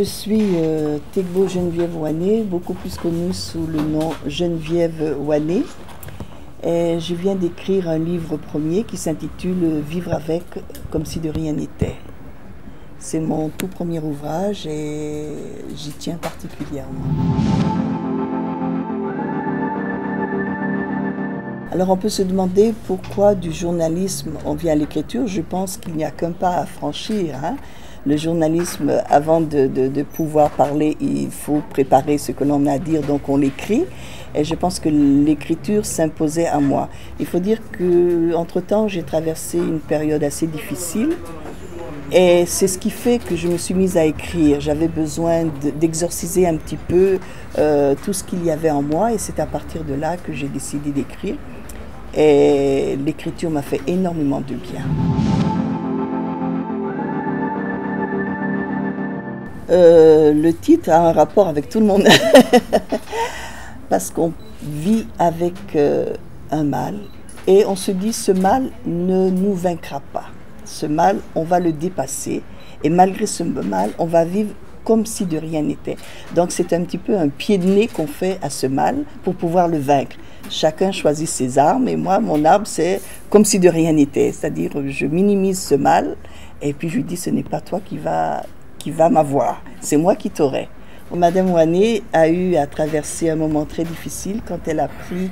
Je suis Tegbo Geneviève Ouané, beaucoup plus connue sous le nom Geneviève Ouané. Et je viens d'écrire un livre premier qui s'intitule « Vivre avec comme si de rien n'était ». C'est mon tout premier ouvrage et j'y tiens particulièrement. Alors on peut se demander pourquoi du journalisme on vient à l'écriture. Je pense qu'il n'y a qu'un pas à franchir. Le journalisme, avant de pouvoir parler, il faut préparer ce que l'on a à dire, donc on l'écrit. Et je pense que l'écriture s'imposait à moi. Il faut dire qu'entre-temps, j'ai traversé une période assez difficile. Et c'est ce qui fait que je me suis mise à écrire. J'avais besoin d'exorciser un petit peu tout ce qu'il y avait en moi. Et c'est à partir de là que j'ai décidé d'écrire. Et l'écriture m'a fait énormément de bien. Le titre a un rapport avec tout le monde. Parce qu'on vit avec un mal. Et on se dit, ce mal ne nous vaincra pas. Ce mal, on va le dépasser. Et malgré ce mal, on va vivre comme si de rien n'était. Donc c'est un petit peu un pied de nez qu'on fait à ce mal pour pouvoir le vaincre. Chacun choisit ses armes et moi, mon arme, c'est comme si de rien n'était. C'est-à-dire, je minimise ce mal et puis je lui dis, ce n'est pas toi qui va m'avoir, c'est moi qui t'aurai. Madame Ouané a eu à traverser un moment très difficile quand elle a appris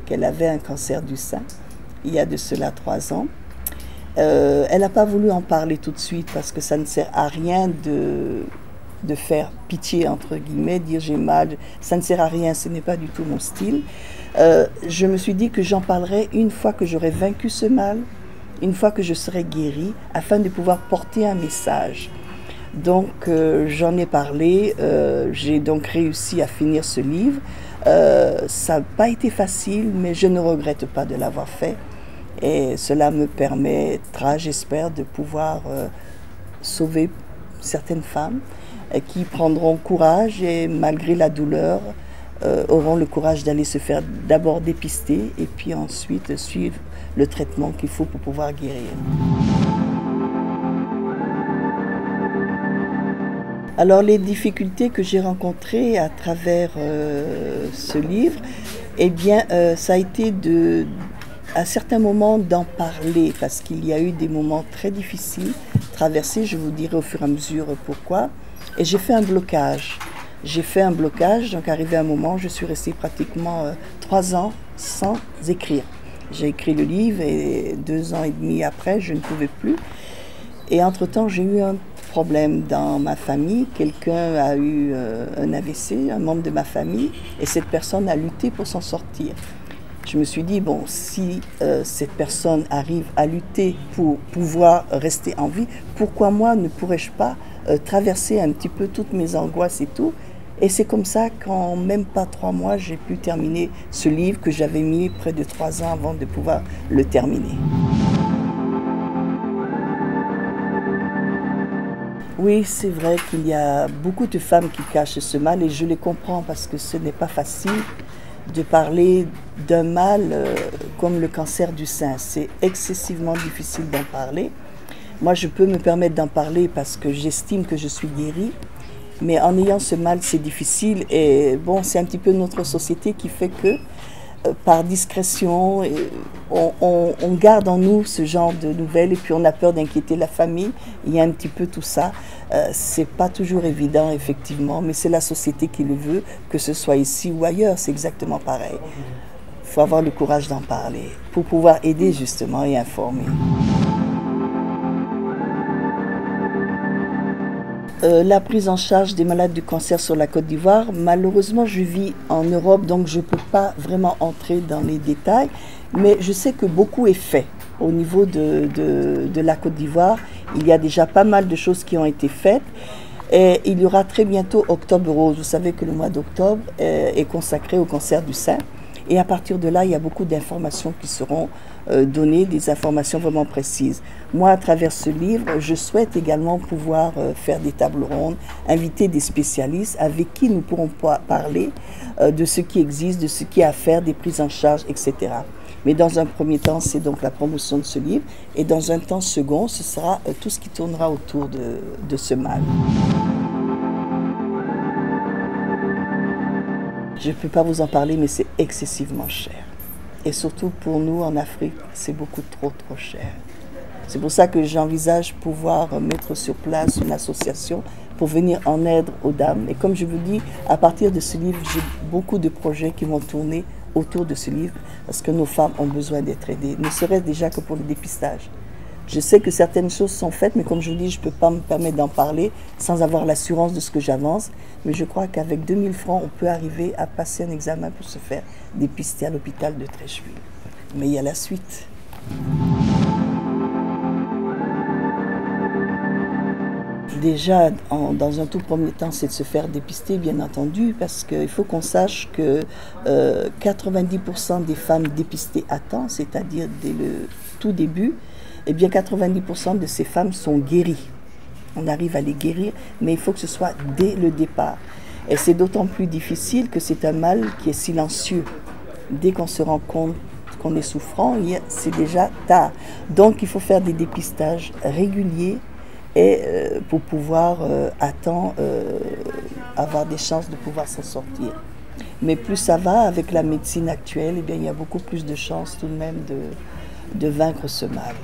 qu'elle avait un cancer du sein, il y a de cela 3 ans. Elle n'a pas voulu en parler tout de suite parce que ça ne sert à rien de faire pitié, entre guillemets, dire j'ai mal, ça ne sert à rien, ce n'est pas du tout mon style. Je me suis dit que j'en parlerai une fois que j'aurai vaincu ce mal, une fois que je serai guérie, afin de pouvoir porter un message. Donc j'en ai parlé, j'ai donc réussi à finir ce livre. Ça n'a pas été facile, mais je ne regrette pas de l'avoir fait. Et cela me permettra, j'espère, de pouvoir sauver certaines femmes qui prendront courage et malgré la douleur, auront le courage d'aller se faire d'abord dépister et puis ensuite suivre le traitement qu'il faut pour pouvoir guérir. Alors les difficultés que j'ai rencontrées à travers ce livre, eh bien ça a été à certains moments d'en parler parce qu'il y a eu des moments très difficiles traversés, je vous dirai au fur et à mesure pourquoi. Et j'ai fait un blocage. Donc arrivé à un moment, je suis restée pratiquement 3 ans sans écrire. J'ai écrit le livre et 2 ans et demi après, je ne pouvais plus. Et entre-temps, j'ai eu un problème dans ma famille. Quelqu'un a eu un AVC, un membre de ma famille, et cette personne a lutté pour s'en sortir. Je me suis dit, bon, si cette personne arrive à lutter pour pouvoir rester en vie, pourquoi moi ne pourrais-je pas traverser un petit peu toutes mes angoisses et tout? Et c'est comme ça qu'en même pas 3 mois, j'ai pu terminer ce livre que j'avais mis près de 3 ans avant de pouvoir le terminer. Oui, c'est vrai qu'il y a beaucoup de femmes qui cachent ce mal et je les comprends parce que ce n'est pas facile de parler d'un mal comme le cancer du sein. C'est excessivement difficile d'en parler. Moi, je peux me permettre d'en parler parce que j'estime que je suis guérie. Mais en ayant ce mal, c'est difficile. Et bon, c'est un petit peu notre société qui fait que, par discrétion, on garde en nous ce genre de nouvelles et puis on a peur d'inquiéter la famille. Il y a un petit peu tout ça. C'est pas toujours évident, effectivement, mais c'est la société qui le veut, que ce soit ici ou ailleurs, c'est exactement pareil. Il faut avoir le courage d'en parler pour pouvoir aider justement et informer. La prise en charge des malades du cancer sur la Côte d'Ivoire, malheureusement je vis en Europe donc je ne peux pas vraiment entrer dans les détails, mais je sais que beaucoup est fait au niveau de la Côte d'Ivoire. Il y a déjà pas mal de choses qui ont été faites et il y aura très bientôt Octobre Rose. Vous savez que le mois d'octobre est consacré au cancer du sein. Et à partir de là, il y a beaucoup d'informations qui seront données, des informations vraiment précises. Moi, à travers ce livre, je souhaite également pouvoir faire des tables rondes, inviter des spécialistes avec qui nous pourrons parler de ce qui existe, de ce qu'il y a à faire, des prises en charge, etc. Mais dans un premier temps, c'est donc la promotion de ce livre. Et dans un temps second, ce sera tout ce qui tournera autour de ce mal. Je ne peux pas vous en parler, mais c'est excessivement cher. Et surtout pour nous en Afrique, c'est beaucoup trop cher. C'est pour ça que j'envisage pouvoir mettre sur place une association pour venir en aide aux dames. Et comme je vous dis, à partir de ce livre, j'ai beaucoup de projets qui vont tourner autour de ce livre parce que nos femmes ont besoin d'être aidées, ne serait-ce déjà que pour le dépistage. Je sais que certaines choses sont faites, mais comme je vous dis, je ne peux pas me permettre d'en parler sans avoir l'assurance de ce que j'avance. Mais je crois qu'avec 2000 francs, on peut arriver à passer un examen pour se faire dépister à l'hôpital de Treichville. Mais il y a la suite. Déjà, dans un tout premier temps, c'est de se faire dépister, bien entendu, parce qu'il faut qu'on sache que 90% des femmes dépistées à temps, c'est-à-dire dès le tout début, eh bien 90% de ces femmes sont guéries. On arrive à les guérir, mais il faut que ce soit dès le départ. Et c'est d'autant plus difficile que c'est un mal qui est silencieux. Dès qu'on se rend compte qu'on est souffrant, c'est déjà tard. Donc il faut faire des dépistages réguliers et pour pouvoir à temps avoir des chances de pouvoir s'en sortir. Mais plus ça va, avec la médecine actuelle, eh bien, il y a beaucoup plus de chances tout de même de vaincre ce mal.